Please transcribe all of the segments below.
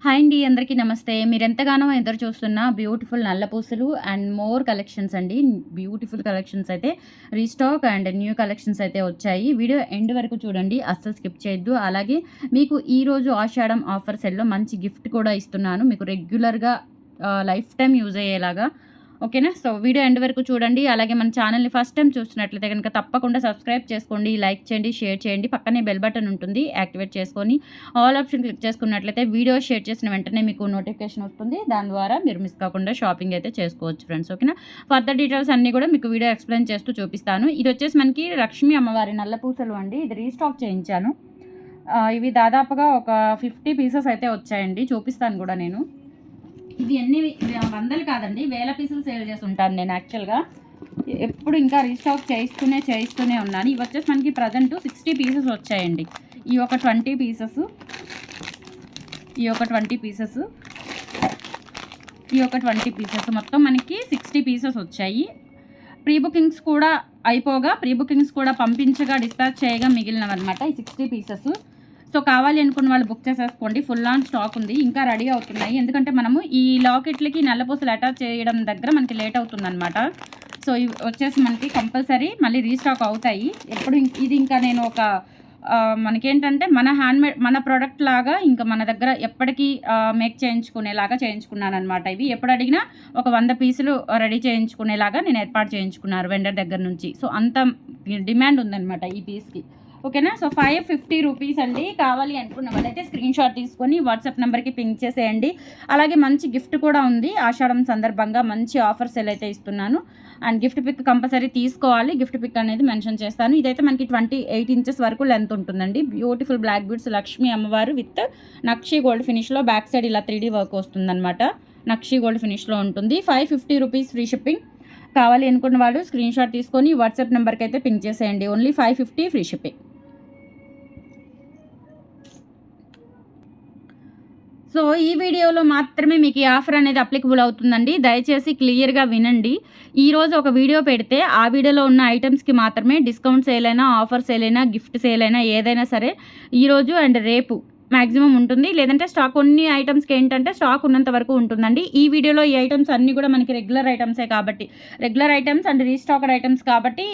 Hi అండి. అందరికీ నమస్తే. మీరెంతగానో ఎదురు చూస్తున్న బ్యూటిఫుల్ నల్ల పూసలు అండ్ మోర్ కలెక్షన్స్ అండి. బ్యూటిఫుల్ కలెక్షన్స్ అయితే రీస్టాక్ అండ్ న్యూ కలెక్షన్స్ అయితే వచ్చాయి. వీడియో ఎండ్ వరకు చూడండి. అస్సలు స్కిప్ చేయొద్దు. అలాగే మీకు ఈరోజు ఆషాఢం ఆఫర్ సెల్‌లో మంచి గిఫ్ట్ కూడా ఇస్తున్నాను. మీకు రెగ్యులర్‌గా లైఫ్ టైమ్ యూజ్ అయ్యేలాగా. ఓకేనా? సో, వీడియో ఎండ్ వరకు చూడండి. అలాగే మన ఛానల్‌ని ఫస్ట్ టైమ్ చూస్తున్నట్లయితే గనుక తప్పకుండా సబ్స్క్రైబ్ చేసుకోండి, లైక్ చేయండి, షేర్ చేయండి. పక్కనే బెల్ బటన్ ఉంటుంది. యాక్టివేట్ చేసుకొని ఆల్ ఆప్షన్ క్లిక్ చేసుకున్నట్లయితే వీడియో షేర్ చేసిన వెంటనే మీకు నోటిఫికేషన్ వస్తుంది. దాని ద్వారా మీరు మిస్ కాకుండా షాపింగ్ అయితే చేసుకోవచ్చు ఫ్రెండ్స్. ఓకేనా? ఫర్దర్ డీటెయిల్స్ అన్నీ కూడా మీకు వీడియో ఎక్స్‌ప్లెయిన్ చేస్తూ చూపిస్తాను. ఇది వచ్చేసి మనకి లక్ష్మీ అమ్మవారి నల్ల పూసలు అండి. ఇది రీస్టాక్ చేయించాను. ఇవి దాదాపుగా ఒక 50 పీసెస్ అయితే వచ్చాయండి. చూపిస్తాను కూడా నేను. ఇవి ఎన్ని వందలు కాదండి, వేల పీసులు సేల్ చేసి ఉంటాను నేను యాక్చువల్గా. ఎప్పుడు ఇంకా రీస్టాక్ చేయిస్తూనే ఉన్నాను. ఇవి వచ్చేసి మనకి ప్రజెంట్ 60 పీసెస్ వచ్చాయండి. ఈ ఒక 20 పీసెస్, ఈ ఒక 20 పీసెస్, ఈ ఒక 20 పీసెస్, మొత్తం మనకి 60 పీసెస్ వచ్చాయి. ప్రీ బుకింగ్స్ కూడా అయిపోగా, ప్రీ బుకింగ్స్ కూడా పంపించగా, డిస్పాచ్ చేయగా మిగిలినవన్నమాట ఈ 60 పీసెస్. సో, కావాలి అనుకున్న వాళ్ళు బుక్ చేసేసుకోండి. ఫుల్ ఆన్ స్టాక్ ఉంది. ఇంకా రెడీ అవుతున్నాయి. ఎందుకంటే మనము ఈ లాకెట్లకి నల్లపూసలు అటాచ్ చేయడం దగ్గర మనకి లేట్ అవుతుందన్నమాట. సో, ఇవి వచ్చేసి మనకి కంపల్సరీ మళ్ళీ రీస్టాక్ అవుతాయి. ఎప్పుడు ఇది ఇంకా నేను ఒక మనకేంటంటే మన హ్యాండ్మేడ్ మన ప్రోడక్ట్ లాగా ఇంకా మన దగ్గర ఎప్పటికీ మేక్ చేయించుకునేలాగా చేయించుకున్నానమాట. ఇవి ఎప్పుడు అడిగినా ఒక 100 పీసులు రెడీ చేయించుకునేలాగా నేను ఏర్పాటు చేయించుకున్నారు వెండర్ దగ్గర నుంచి. సో, అంత డిమాండ్ ఉందన్నమాట ఈ పీస్కి. ఓకేనా? సో, 550 రూపీస్ అండి. కావాలి అనుకున్న వాళ్ళైతే స్క్రీన్ షాట్ తీసుకొని వాట్సాప్ నెంబర్కి పింక్ చేసేయండి. అలాగే మంచి గిఫ్ట్ కూడా ఉంది. ఆషాఢం సందర్భంగా మంచి ఆఫర్ సేల్ అయితే ఇస్తున్నాను. అండ్ గిఫ్ట్ పిక్ కంపల్సరీ తీసుకోవాలి. గిఫ్ట్ పిక్ అనేది మెన్షన్ చేస్తాను. ఇదైతే మనకి 28 ఇంచెస్ వరకు లెంత్ ఉంటుందండి. బ్యూటిఫుల్ బ్లాక్ బీడ్స్ లక్ష్మీ అమ్మవారు విత్ నక్షి గోల్డ్ ఫినిష్లో బ్యాక్ సైడ్ ఇలా 3D వర్క్ వస్తుందన్నమాట. నక్షి గోల్డ్ ఫినిష్లో ఉంటుంది. 550 రూపీస్ ఫ్రీ షిప్పింగ్. కావాలి అనుకున్న వాళ్ళు స్క్రీన్ షాట్ తీసుకొని వాట్సాప్ నెంబర్కి అయితే పింక్ చేసేయండి. Only 550 free shipping. సో, ఈ వీడియోలో మాత్రమే మీకు ఈ ఆఫర్ అనేది అప్లికబుల్ అవుతుందండి. దయచేసి క్లియర్‌గా వినండి. ఈరోజు ఒక వీడియో పెడితే ఆ వీడియోలో ఉన్న ఐటమ్స్‌కి మాత్రమే డిస్కౌంట్ సేల్ అయినా, ఆఫర్ సేల్ అయినా, గిఫ్ట్ సేల్ అయినా ఏదైనా సరే ఈరోజు అండ్ రేపు మాక్సిమం ఉంటుంది. లేదంటే స్టాక్ కొన్ని ఐటమ్స్‌కి ఏంటంటే స్టాక్ ఉన్నంత వరకు ఉంటుందండి. ఈ వీడియోలో ఈ ఐటమ్స్ అన్నీ కూడా మనకి రెగ్యులర్ ఐటమ్సే కాబట్టి, regular items and restocked items కాబట్టి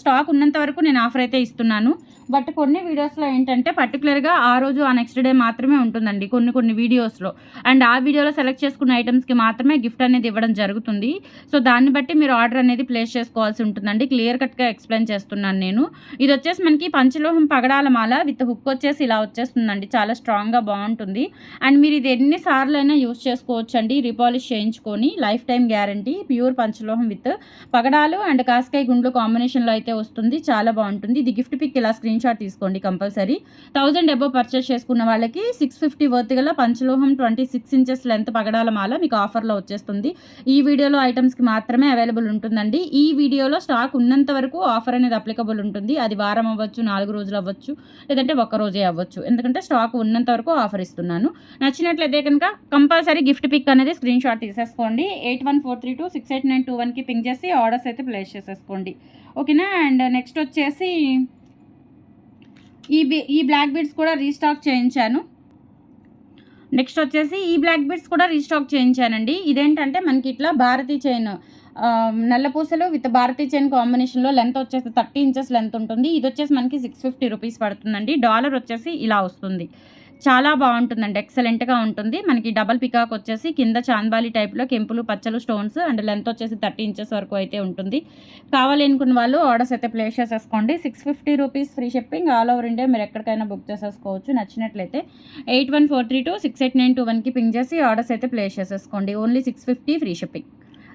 స్టాక్ ఉన్నంత వరకు నేను ఆఫర్ అయితే ఇస్తున్నాను. బట్ కొన్ని వీడియోస్లో ఏంటంటే పర్టికులర్గా ఆ రోజు ఆ నెక్స్ట్ డే మాత్రమే ఉంటుందండి కొన్ని వీడియోస్లో. అండ్ ఆ వీడియోలో సెలెక్ట్ చేసుకున్న ఐటమ్స్కి మాత్రమే గిఫ్ట్ అనేది ఇవ్వడం జరుగుతుంది. సో, దాన్ని బట్టి మీరు ఆర్డర్ అనేది ప్లేస్ చేసుకోవాల్సి ఉంటుందండి. క్లియర్ కట్గా ఎక్స్ప్లెయిన్ చేస్తున్నాను నేను. ఇది వచ్చేసి మనకి పంచలోహం పగడాల మాల విత్ హుక్ వచ్చేసి ఇలా వచ్చేస్తుందండి. చాలా స్ట్రాంగ్గా బాగుంటుంది. అండ్ మీరు ఇది ఎన్నిసార్లు అయినా యూస్ చేసుకోవచ్చు అండి. రీపాలిష్ చేయించుకొని లైఫ్ టైం గ్యారంటీ. ప్యూర్ పంచలోహం విత్ పగడాలు అండ్ కాస్కాయ గుండ్లు కాంబినేషన్లో అయితే వస్తుంది. చాలా బాగుంటుంది. ఇది గిఫ్ట్ పిక్ ఇలా స్క్రీన్ షాట్ తీసుకోండి కంపల్సరీ. 1000 అబోవ్ పర్చేస్ చేసుకున్న వాళ్ళకి 650 వర్త్ గల పంచలోహం 26 ఇంచెస్ లెంత్ పగడాల మాల మీకు ఆఫర్లో వచ్చేస్తుంది. ఈ వీడియోలో ఐటమ్స్కి మాత్రమే అవైలబుల్ ఉంటుందండి. ఈ వీడియోలో స్టాక్ ఉన్నంత వరకు ఆఫర్ అనేది అప్లికబుల్ ఉంటుంది. అది వారం అవ్వచ్చు, 4 రోజులు అవ్వచ్చు, లేదంటే ఒక్క రోజే అవ్వచ్చు. ఎందుకంటే స్టాక్ ఉన్నంత వరకు ఆఫర్ ఇస్తున్నాను. నచ్చినట్లయితే కనుక కంపల్సరీ గిఫ్ట్ పిక్ అనేది స్క్రీన్ షాట్ తీసేసుకోండి. 8143268921కి పింక్ చేసి ఆర్డర్స్ అయితే ప్లేస్ చేసేసుకోండి. ఓకేనా? అండ్ నెక్స్ట్ వచ్చేసి ఈ బ్లాక్ బీడ్స్ కూడా రీస్టాక్ చేయించాను. నెక్స్ట్ వచ్చేసి ఈ బ్లాక్ బీడ్స్ కూడా రీస్టాక్ చేయించానండి. ఇదేంటంటే మనకి ఇట్లా భారతీ చైన్ నల్లపూసలు విత్ భారతీ చైన్ కాంబినేషన్లో లెంత్ వచ్చేసి 30 ఇంచెస్ లెంత్ ఉంటుంది. ఇది వచ్చేసి మనకి 650 రూపీస్ పడుతుందండి. డాలర్ వచ్చేసి ఇలా వస్తుంది. చాలా బాగుంటుందండి. ఎక్సలెంట్గా ఉంటుంది. మనకి డబల్ పికాక్ వచ్చేసి కింద చాంద్బాలి టైప్లో కెంపులు పచ్చలు స్టోన్స్ అండ్ లెంత్ వచ్చేసి 30 ఇంచెస్ వరకు అయితే ఉంటుంది. కావాలి అనుకున్న వాళ్ళు ఆర్డర్స్ అయితే ప్లేస్ చేసేసుకోండి. 650 rupees free shipping. All over India మీరు ఎక్కడికైనా బుక్ చేసేసుకోవచ్చు. నచ్చినట్లయితే 8143268921కి పింక్ చేసి ఆర్డర్స్ అయితే ప్లేస్ చేసేసుకోండి. Only 650 free shipping.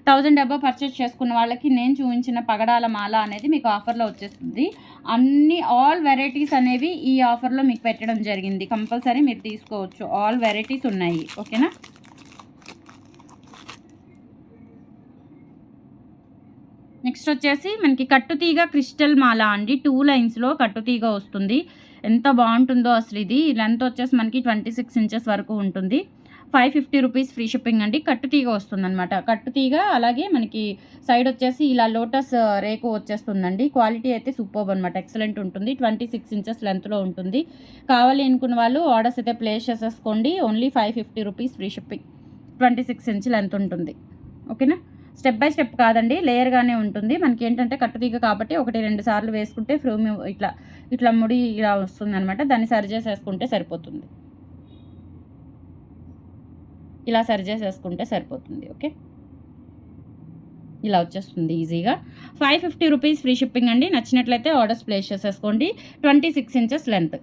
1000 above purchase చేసుకున్న వాళ్ళకి నేను చూపించిన పగడాల మాల అనేది మీకు ఆఫర్లో వచ్చేస్తుంది. ఆల్ వెరైటీస్ అనేవి ఈ ఆఫర్లో మీకు పెట్టడం జరిగింది. కంపల్సరీ మీరు తీసుకోవచ్చు. ఆల్ వెరైటీస్ ఉన్నాయి. ఓకేనా? నెక్స్ట్ వచ్చేసి మనకి కట్టుతీగ క్రిస్టల్ మాల అండి. 2 లైన్స్లో కట్టుతీగ వస్తుంది. ఎంత బాగుంటుందో అసలు. ఇది లెంత్ వచ్చేసి మనకి 26 ఇంచెస్ వరకు ఉంటుంది. 550 రూపీస్ ఫ్రీ షిప్పింగ్ అండి. కట్టు తీగ వస్తుందనమాట. కట్టు తీగ అలాగే మనకి సైడ్ వచ్చేసి ఇలా లోటస్ రేకు వచ్చేస్తుందండి. క్వాలిటీ అయితే సూపర్బ్ అనమాట. ఎక్సలెంట్ ఉంటుంది. 26 ఇంచెస్ లెంత్లో ఉంటుంది. కావాలి అనుకున్న వాళ్ళు ఆర్డర్స్ అయితే ప్లేస్ చేసేసుకోండి. Only 550 rupees free shipping. 26 inch length ఉంటుంది. ఓకేనా? స్టెప్ బై స్టెప్ కాదండి, లేయర్గానే ఉంటుంది. మనకి ఏంటంటే కట్టుతీగ కాబట్టి 1-2 సార్లు వేసుకుంటే ఫ్రూమ్ ఇట్లా ముడి ఇలా వస్తుందనమాట. దాన్ని సరి చేసేసుకుంటే సరిపోతుంది. ఇలా సరి చేసేసుకుంటే సరిపోతుంది. ఓకే, ఇలా వచ్చేస్తుంది ఈజీగా. 550 రూపీస్ ఫ్రీ షిప్పింగ్ అండి. నచ్చినట్లయితే ఆర్డర్స్ ప్లేస్ చేసేసుకోండి. 26 inches length,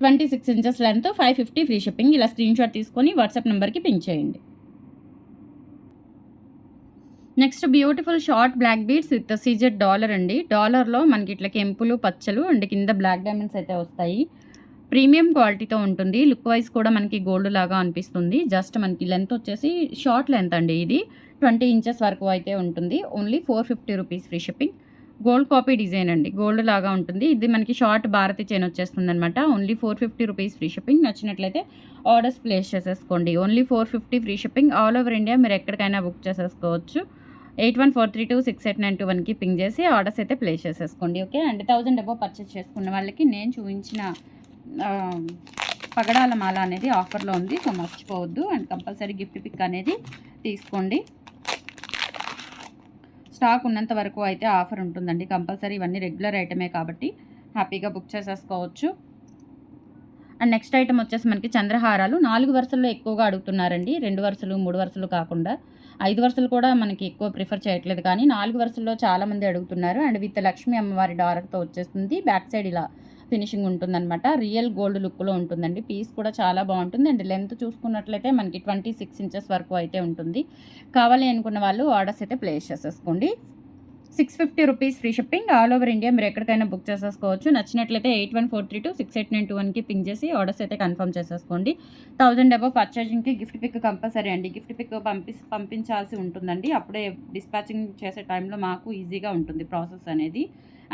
26 inches length, 550 free shipping. ఇలా స్క్రీన్ షాట్ తీసుకొని వాట్సాప్ నెంబర్కి పింక్ చేయండి. Next beautiful short black beads with CZ dollar అండి. డాలర్లో మనకి ఇట్లా కెంపులు పచ్చలు అండ్ కింద బ్లాక్ డైమండ్స్ అయితే వస్తాయి. ప్రీమియం క్వాలిటీతో ఉంటుంది. లుక్ వైజ్ కూడా మనకి గోల్డ్ లాగా అనిపిస్తుంది. జస్ట్ మనకి లెంత్ వచ్చేసి షార్ట్ లెంత్ అండి. ఇది 20 ఇంచెస్ వరకు అయితే ఉంటుంది. Only 450 rupees free shipping. Gold copy design అండి, గోల్డ్ లాగా ఉంటుంది. ఇది మనకి షార్ట్ భారతి చైన్ వచ్చేస్తుంది అనమాట. Only 450 rupees free shipping. నచ్చినట్లయితే ఆర్డర్స్ ప్లేస్ చేసేసుకోండి. Only 450 free shipping. All over India మీరు ఎక్కడికైనా బుక్ చేసేసుకోవచ్చు. 8143268921కి పింక్ చేసి ఆర్డర్స్ అయితే ప్లేస్ చేసేసుకోండి. ఓకే అండ్ 1000 అబోవ్ పర్చేస్ చేసుకున్న వాళ్ళకి నేను చూపించిన పగడాల మాల అనేది ఆఫర్లో ఉంది. సో మర్చిపోవద్దు అండ్ కంపల్సరీ గిఫ్ట్ పిక్ అనేది తీసుకోండి. స్టాక్ ఉన్నంత వరకు అయితే ఆఫర్ ఉంటుందండి. కంపల్సరీ ఇవన్నీ రెగ్యులర్ ఐటమే కాబట్టి హ్యాపీగా బుక్ చేసేసుకోవచ్చు. అండ్ నెక్స్ట్ ఐటమ్ వచ్చేసి మనకి చంద్రహారాలు 4 వరుసల్లో ఎక్కువగా అడుగుతున్నారండి. 2 వరుసలు 3 వరుసలు కాకుండా 5 వరుసలు కూడా మనకి ఎక్కువ ప్రిఫర్ చేయట్లేదు, కానీ 4 వరుసల్లో చాలామంది అడుగుతున్నారు. అండ్ విత్ లక్ష్మీ అమ్మవారి డాలర్తో వచ్చేస్తుంది. బ్యాక్ సైడ్ ఇలా ఫినిషింగ్ ఉంటుందన్నమాట. రియల్ గోల్డ్ లుక్లో ఉంటుందండి. పీస్ కూడా చాలా బాగుంటుంది. అండ్ లెంత్ చూసుకున్నట్లయితే మనకి 26 ఇంచెస్ వరకు అయితే ఉంటుంది. కావాలి అనుకున్న వాళ్ళు ఆర్డర్స్ అయితే ప్లేస్ చేసేసుకోండి. 650 rupees free shipping. All over India మీరు ఎక్కడికైనా బుక్ చేసేసుకోవచ్చు. నచ్చినట్లయితే 8143268921కి పింక్ చేసి ఆర్డర్స్ అయితే కన్ఫర్మ్ చేసేసుకోండి. 1000 అబోవ్ పర్చేజింగ్కి గిఫ్ట్ పిక్ కంపల్సరీ అండి. గిఫ్ట్ పిక్ పంపించాల్సి ఉంటుందండి. అప్పుడే డిస్పాచింగ్ చేసే టైంలో మాకు ఈజీగా ఉంటుంది ప్రాసెస్ అనేది.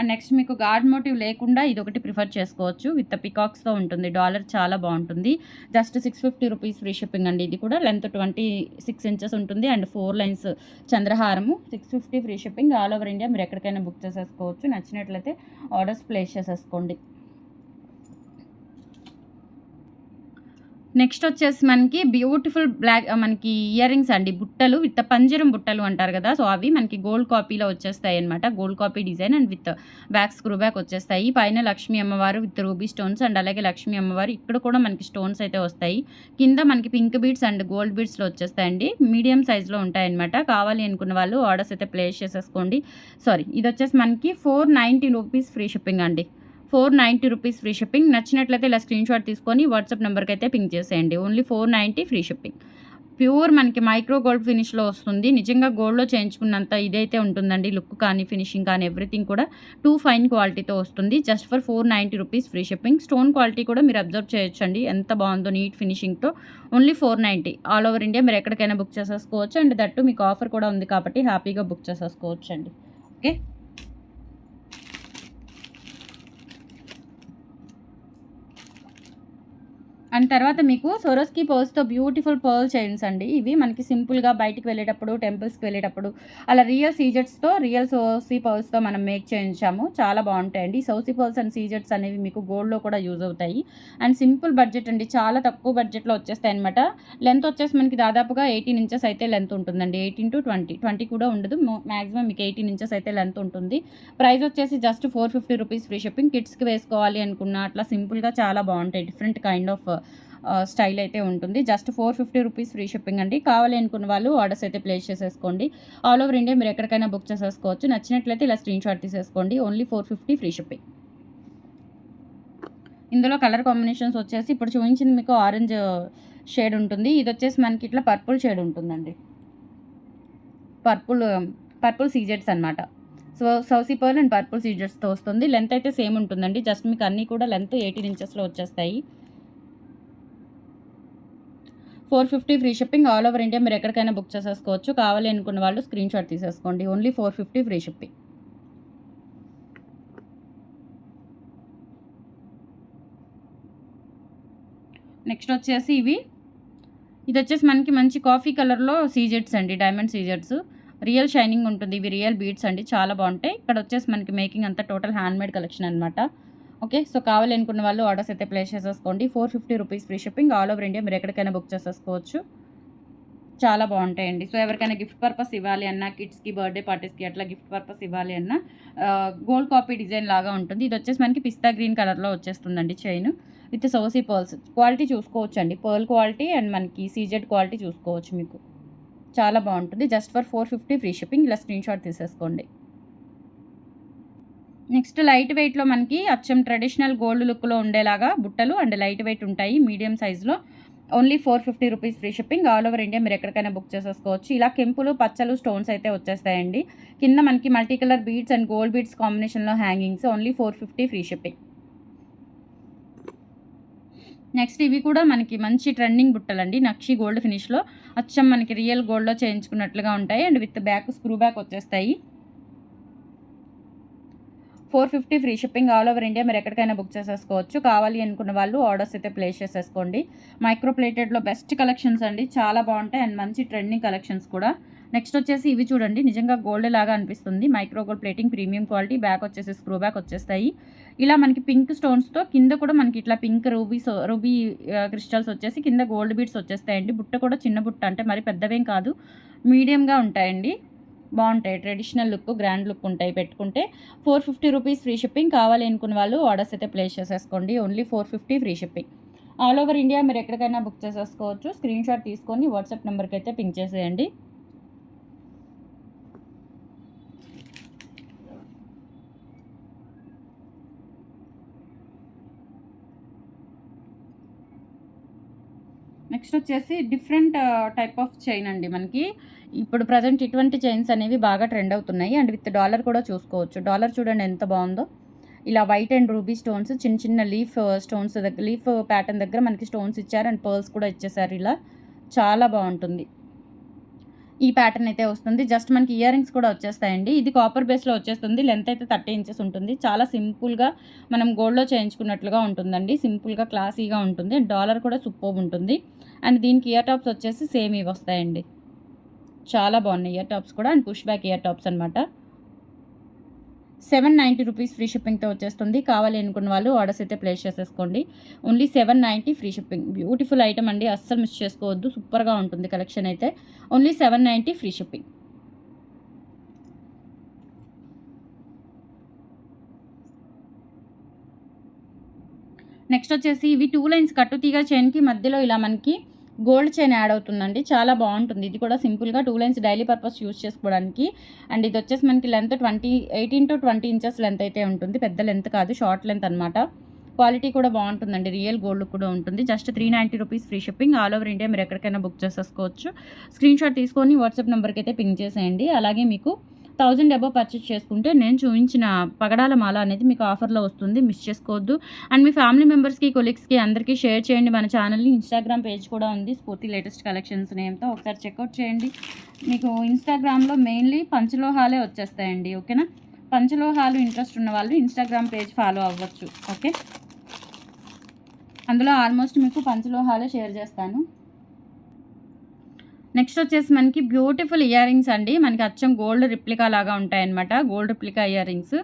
అండ్ నెక్స్ట్ మీకు గార్డ్ మోటివ్ లేకుండా ఇది ఒకటి ప్రిఫర్ చేసుకోవచ్చు. విత్ పికాక్స్తో ఉంటుంది. డాలర్ చాలా బాగుంటుంది. జస్ట్ 650 రూపీస్ ఫ్రీ షిప్పింగ్ అండి. ఇది కూడా లెంత్ 26 ఇంచెస్ ఉంటుంది అండ్ 4 లైన్స్ చంద్రహారము. 650 free shipping. All over India మీరు ఎక్కడికైనా బుక్ చేసేసుకోవచ్చు. నచ్చినట్లయితే ఆర్డర్స్ ప్లేస్ చేసేసుకోండి. నెక్స్ట్ వచ్చేసి మనకి బ్యూటిఫుల్ బ్లాక్ మనకి ఇయర్ రింగ్స్ అండి. బుట్టలు విత్ పంజరం బుట్టలు అంటారు కదా, సో అవి మనకి గోల్డ్ కాపీలో వచ్చేస్తాయి అనమాట. Gold copy design and with back screw back వచ్చేస్తాయి. పైన లక్ష్మీ అమ్మవారు విత్ రూబీ స్టోన్స్ అండ్ అలాగే లక్ష్మీ అమ్మవారు ఇక్కడ కూడా మనకి స్టోన్స్ అయితే వస్తాయి. కింద మనకి పింక్ బీడ్స్ అండ్ గోల్డ్ బీడ్స్లో వచ్చేస్తాయండి. మీడియం సైజ్లో ఉంటాయన్నమాట. కావాలి అనుకున్న వాళ్ళు ఆర్డర్స్ అయితే ప్లేస్ చేసేసుకోండి. ఇది వచ్చేసి మనకి 490 రూపీస్ ఫ్రీ షిప్పింగ్ అండి. 490 రూపీస్ ఫ్రీ షిప్పింగ్. నచ్చినట్లయితే ఇలా స్క్రీన్ షాట్ తీసుకొని వాట్సాప్ నెంబర్కి అయితే పింక్ చేసేయండి. Only 490 free shipping. ప్యూర్ మనకి మైక్రో గోల్డ్ ఫినిష్లో వస్తుంది. నిజంగా గోల్డ్లో చేయించుకున్నంత ఇదైతే ఉంటుందండి. లుక్ కానీ ఫినిషింగ్ కానీ ఎవ్రీథింగ్ కూడా టూ ఫైన్ క్వాలిటీతో వస్తుంది. Just for 490 rupees free shipping. Stone quality కూడా మీరు అబ్జర్వ్ చేయొచ్చండి, ఎంత బాగుందో నీట్ ఫినిషింగ్తో. ఓన్లీ 490. ఆల్ ఓవర్ ఇండియా మీరు ఎక్కడికైనా బుక్ చేసేసుకోవచ్చు. అండ్ దట్టు మీకు ఆఫర్ కూడా ఉంది కాబట్టి హ్యాపీగా బుక్ చేసేసుకోవచ్చు అండి. ఓకే, అండ్ తర్వాత మీకు సొరోస్కి పర్ల్స్తో బ్యూటిఫుల్ పర్ల్ చైన్స్ అండి. ఇవి మనకి సింపుల్గా బయటికి వెళ్ళేటప్పుడు, టెంపుల్స్కి వెళ్ళేటప్పుడు అలా రియల్ సీజెట్స్తో, రియల్ సోసీ పర్ల్స్తో మనం మేక్ చేయించాము. చాలా బాగుంటాయండి. సోసీ పర్ల్స్ అండ్ సీజెట్స్ అనేవి మీకు గోల్డ్లో కూడా యూజ్ అవుతాయి. అండ్ సింపుల్ బడ్జెట్ అండి, చాలా తక్కువ బడ్జెట్లో వచ్చేస్తాయి అనమాట. లెంత్ వచ్చేసి మనకి దాదాపుగా 18 ఇంచెస్ అయితే లెంత్ ఉంటుందండి. 18 to 20 కూడా ఉండదు. మ్యాక్సిమం మీకు 18 ఇంచెస్ అయితే లెంత్ ఉంటుంది. ప్రైస్ వచ్చేసి జస్ట్ 450 రూపీస్ ఫ్రీ షిప్పింగ్. కిడ్స్కి వేసుకోవాలి అనుకున్న అట్లా సింపుల్గా చాలా బాగుంటాయి. డిఫరెంట్ కైండ్ ఆఫ్ స్టైల్ అయితే ఉంటుంది. జస్ట్ 450 రూపీస్ ఫ్రీ షిప్పింగ్ అండి. కావాలి అనుకున్న వాళ్ళు ఆర్డర్స్ అయితే ప్లేస్ చేసేసుకోండి. ఆల్ ఓవర్ ఇండియా మీరు ఎక్కడికైనా బుక్ చేసేసుకోవచ్చు. నచ్చినట్లయితే ఇలా స్క్రీన్ షాట్ తీసేసుకోండి. Only 450 free shipping. ఇందులో కలర్ కాంబినేషన్స్ వచ్చేసి ఇప్పుడు చూపించింది మీకు ఆరెంజ్ షేడ్ ఉంటుంది. ఇది వచ్చేసి మనకి ఇట్లా పర్పుల్ షేడ్ ఉంటుందండి. పర్పుల్ సీజెట్స్ అనమాట. సౌసీ పర్ల్ అండ్ పర్పుల్ సీజెట్స్తో వస్తుంది. లెంత్ అయితే సేమ్ ఉంటుందండి. జస్ట్ మీకు అన్నీ కూడా లెంత్ 18 ఇంచెస్లో వచ్చేస్తాయి. 450 free shipping. All over India మీరు ఎక్కడికైనా బుక్ చేసేసుకోవచ్చు. కావాలి అనుకున్న వాళ్ళు స్క్రీన్ షాట్ తీసేసుకోండి. Only 450 free shipping. నెక్స్ట్ వచ్చేసి ఇది వచ్చేసి మనకి మంచి కాఫీ కలర్లో సీజెట్స్ అండి, డైమండ్ సీజెట్స్. రియల్ షైనింగ్ ఉంటుంది. ఇవి రియల్ బీడ్స్ అండి, చాలా బాగుంటాయి. ఇక్కడ వచ్చేసి మనకి మేకింగ్ అంతా టోటల్ హ్యాండ్మేడ్ కలెక్షన్ అనమాట. ఓకే, సో కావాలనుకున్న వాళ్ళు ఆర్డర్స్ అయితే ప్లేస్ చేసేసుకోండి. 450 rupees free shipping, all over India. మీరు ఎక్కడికైనా బుక్ చేసేసుకోవచ్చు. చాలా బాగుంటాయండి. సో ఎవరికైనా గిఫ్ట్ పర్పస్ ఇవ్వాలి అన్నా, కిడ్స్కి బర్త్డే పార్టీస్కి అట్లా గిఫ్ట్ పర్పస్ ఇవ్వాలి అన్నా గోల్డ్ కాపీ డిజైన్ లాగా ఉంటుంది. ఇది వచ్చేసి మనకి పిస్తా గ్రీన్ కలర్లో వచ్చేస్తుందండి చైన్ విత్ సోసీ పర్ల్స్. క్వాలిటీ చూసుకోవచ్చు అండి, పర్ల్ క్వాలిటీ అండ్ మనకి సీజెడ్ క్వాలిటీ చూసుకోవచ్చు. మీకు చాలా బాగుంటుంది. Just for 450 free shipping. ఇలా స్క్రీన్ షాట్ తీసేసుకోండి. నెక్స్ట్ లైట్ వెయిట్లో మనకి అచ్చం ట్రెడిషనల్ గోల్డ్ లుక్లో ఉండేలాగా బుట్టలు అండ్ లైట్ వెయిట్ ఉంటాయి, మీడియం సైజులో. Only 450 rupees free shipping, all over India. మీరు ఎక్కడికైనా బుక్ చేసేసుకోవచ్చు. ఇలా కెంపులు పచ్చలు స్టోన్స్ అయితే వచ్చేస్తాయండి. కింద మనకి multi colour beads and gold beads కాంబినేషన్లో hangings. Only 450 free shipping. Next ఇవి కూడా మనకి మంచి ట్రెండింగ్ బుట్టలండి, నక్షి గోల్డ్ ఫినిష్లో. అచ్చం మనకి రియల్ గోల్డ్లో చేయించుకున్నట్లుగా ఉంటాయి and with back screw back వచ్చేస్తాయి. 450 free shipping, all over India. మీరు ఎక్కడికైనా బుక్ చేసేసుకోవచ్చు. కావాలి అనుకున్న వాళ్ళు ఆర్డర్స్ అయితే ప్లేస్ చేసేసుకోండి. మైక్రో ప్లేటెడ్లో బెస్ట్ కలెక్షన్స్ అండి, చాలా బాగుంటాయి అండ్ మంచి ట్రెండింగ్ కలెక్షన్స్ కూడా. నెక్స్ట్ వచ్చేసి ఇవి చూడండి, నిజంగా గోల్డ్ లాగా అనిపిస్తుంది. Micro gold plating, premium quality. Back వచ్చేసి స్క్రూ బ్యాక్ వచ్చేస్తాయి. ఇలా మనకి పింక్ స్టోన్స్తో కింద కూడా మనకి ఇట్లా పింక్ రూబీ క్రిస్టల్స్ వచ్చేసి కింద గోల్డ్ బీడ్స్ వచ్చేస్తాయండి. బుట్ట కూడా చిన్న బుట్ట, అంటే మరి పెద్దవేం కాదు, మీడియంగా ఉంటాయండి. బాగుంటాయి, ట్రెడిషనల్ లుక్, గ్రాండ్ లుక్ ఉంటాయి పెట్టుకుంటే. 450 రూపీస్ ఫ్రీ షిప్పింగ్. కావాలి అనుకున్న వాళ్ళు ఆర్డర్స్ అయితే ప్లేస్ చేసేసుకోండి. Only 450 free shipping, all over India. మీరు ఎక్కడికైనా బుక్ చేసేసుకోవచ్చు. స్క్రీన్ షాట్ తీసుకొని వాట్సాప్ నెంబర్కి అయితే పింక్ చేసేయండి. నెక్స్ట్ వచ్చేసి డిఫరెంట్ టైప్ ఆఫ్ చైన్ అండి. మనకి ఇప్పుడు ప్రజెంట్ ఇటువంటి చైన్స్ అనేవి బాగా ట్రెండ్ అవుతున్నాయి అండ్ విత్ డాలర్ కూడా చూసుకోవచ్చు. డాలర్ చూడండి ఎంత బాగుందో. ఇలా వైట్ అండ్ రూబీ స్టోన్స్, చిన్న చిన్న లీఫ్ స్టోన్స్ దగ్గర, లీఫ్ ప్యాటర్న్ దగ్గర మనకి స్టోన్స్ ఇచ్చారు అండ్ పర్ల్స్ కూడా ఇచ్చేసారు. ఇలా చాలా బాగుంటుంది. ఈ ప్యాటర్న్ అయితే వస్తుంది. జస్ట్ మనకి ఇయర్ రింగ్స్ కూడా వచ్చేస్తాయండి. ఇది కాపర్ బేస్లో వచ్చేస్తుంది. లెంత్ అయితే 30 ఇంచెస్ ఉంటుంది. చాలా సింపుల్గా మనం గోల్డ్లో చేయించుకున్నట్లుగా ఉంటుందండి. సింపుల్గా క్లాసీగా ఉంటుంది అండ్ డాలర్ కూడా సూపర్ ఉంటుంది. అండ్ దీనికి ఇయర్ టాప్స్ వచ్చేసి సేమ్ ఇవి వస్తాయండి. చాలా బాగున్నాయి ఇయర్ టాప్స్ కూడా and push back ear tops అనమాట. 790 రూపీస్ ఫ్రీ షిప్పింగ్తో వచ్చేస్తుంది. కావాలి అనుకున్న వాళ్ళు ఆర్డర్స్ అయితే ప్లేస్ చేసేసుకోండి. Only 790 free shipping. Beautiful item అండి, అస్సలు మిస్ చేసుకోవద్దు. సూపర్గా ఉంటుంది కలెక్షన్ అయితే. Only 790 free shipping. నెక్స్ట్ వచ్చేసి ఇవి 2 లైన్స్ కట్టు తీగ చైన్కి మధ్యలో ఇలా మనకి గోల్డ్ చైన్ యాడ్ అవుతుందండి. చాలా బాగుంటుంది. ఇది కూడా సింపుల్గా 2 లైన్స్ డైలీ పర్పస్ యూస్ చేసుకోవడానికి. అండ్ ఇది వచ్చేసి మనకి లెంత్ 18 to 20 ఇంచెస్ లెంత్ అయితే ఉంటుంది. పెద్ద లెంత్ కాదు, షార్ట్ లెంత్ అనమాట. క్వాలిటీ కూడా బాగుంటుందండి, రియల్ గోల్డ్ కూడా ఉంటుంది. Just 390 rupees free shipping, all over India. మీరు ఎక్కడికైనా బుక్ చేసేసుకోవచ్చు. స్క్రీన్ షాట్ తీసుకొని వాట్సాప్ నెంబర్కి అయితే పింక్ చేసేయండి. అలాగే మీకు 1000 అబోవ్ పర్చేస్ చేసుకుంటే నేను చూపించిన పగడాల మాల అనేది మీకు ఆఫర్లో వస్తుంది, మిస్ చేసుకోవద్దు. అండ్ మీ ఫ్యామిలీ మెంబర్స్కి, కొలీగ్స్కి అందరికీ షేర్ చేయండి. మన ఛానల్ని ఇన్స్టాగ్రామ్ పేజ్ కూడా ఉంది, స్ఫూర్తి లేటెస్ట్ కలెక్షన్స్ నేమ్తో. ఒకసారి చెక్అవుట్ చేయండి. మీకు ఇన్స్టాగ్రామ్లో మెయిన్లీ పంచలోహాలే వచ్చేస్తాయండి. ఓకేనా, పంచలోహాలు ఇంట్రెస్ట్ ఉన్న వాళ్ళు ఇన్స్టాగ్రామ్ పేజ్ ఫాలో అవ్వచ్చు. ఓకే, అందులో ఆల్మోస్ట్ మీకు పంచలోహాలే షేర్ చేస్తాను. నెక్స్ట్ వచ్చేసి మనకి బ్యూటిఫుల్ ఇయర్ రింగ్స్ అండి. మనకి అచ్చం గోల్డ్ రిప్లికా లాగా ఉంటాయన్నమాట. గోల్డ్ రిప్లికా ఇయర్ రింగ్స్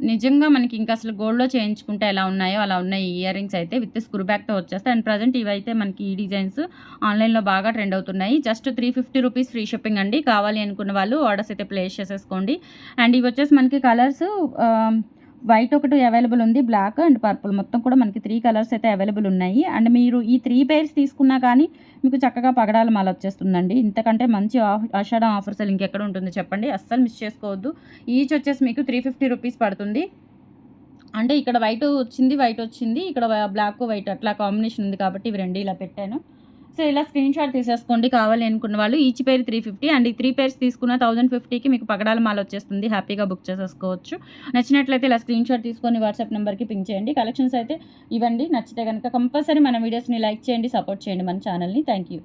నిజంగా మనకి ఇంకా అసలు గోల్డ్లో చేయించుకుంటే ఎలా ఉన్నాయో అలా ఉన్నాయి ఇయర్ రింగ్స్ అయితే. విత్ స్క్రూ బ్యాక్తో వచ్చేస్తాయి. అండ్ ప్రజెంట్ ఇవైతే మనకి ఈ డిజైన్స్ ఆన్లైన్లో బాగా ట్రెండ్ అవుతున్నాయి. జస్ట్ 350 రూపీస్ ఫ్రీ షిప్పింగ్ అండి. కావాలి అనుకున్న వాళ్ళు ఆర్డర్స్ అయితే ప్లేస్ చేసేసుకోండి. అండ్ ఇవి వచ్చేసి మనకి కలర్స్ వైట్ ఒకటి అవైలబుల్ ఉంది, బ్లాక్ అండ్ పర్పుల్, మొత్తం కూడా మనకి 3 కలర్స్ అయితే అవైలబుల్ ఉన్నాయి. అండ్ మీరు ఈ 3 పేర్స్ తీసుకున్నా కానీ మీకు చక్కగా పగడాల మాల వచ్చేస్తుందండి. ఇంతకంటే మంచి ఆషాఢం ఆఫర్స్ ఇంకెక్కడ ఉంటుంది చెప్పండి, అస్సలు మిస్ చేసుకోవద్దు. ఈచ్ వచ్చేసి మీకు 350 రూపీస్ పడుతుంది. అంటే ఇక్కడ వైట్ వచ్చింది, ఇక్కడ బ్లాక్ వైట్ అట్లా కాంబినేషన్ ఉంది కాబట్టి ఇవి రెండు ఇలా పెట్టాను. సో ఇలా స్క్రీన్ షాట్ తీసేసుకోండి. కావాలి అనుకున్న వాళ్ళు. ఈచ్ పేరు 350 అండ్ ఈ 3 పేర్స్ తీసుకున్న 1050కి మీకు పగడాల మాల వచ్చేస్తుంది. హ్యాపీగా బుక్ చేసేసుకోవచ్చు. నచ్చినట్లయితే ఇలా స్క్రీన్ షాట్ తీసుకొని వాట్సాప్ నెంబర్కి పింక్ చేయండి. కలెక్షన్స్ అయితే ఇవ్వండి. నచ్చితే కనుక కంపల్సరీ మన వీడియోస్ని లైక్ చేయండి, సపోర్ట్ చేయండి మన ఛానల్ని. Thank you.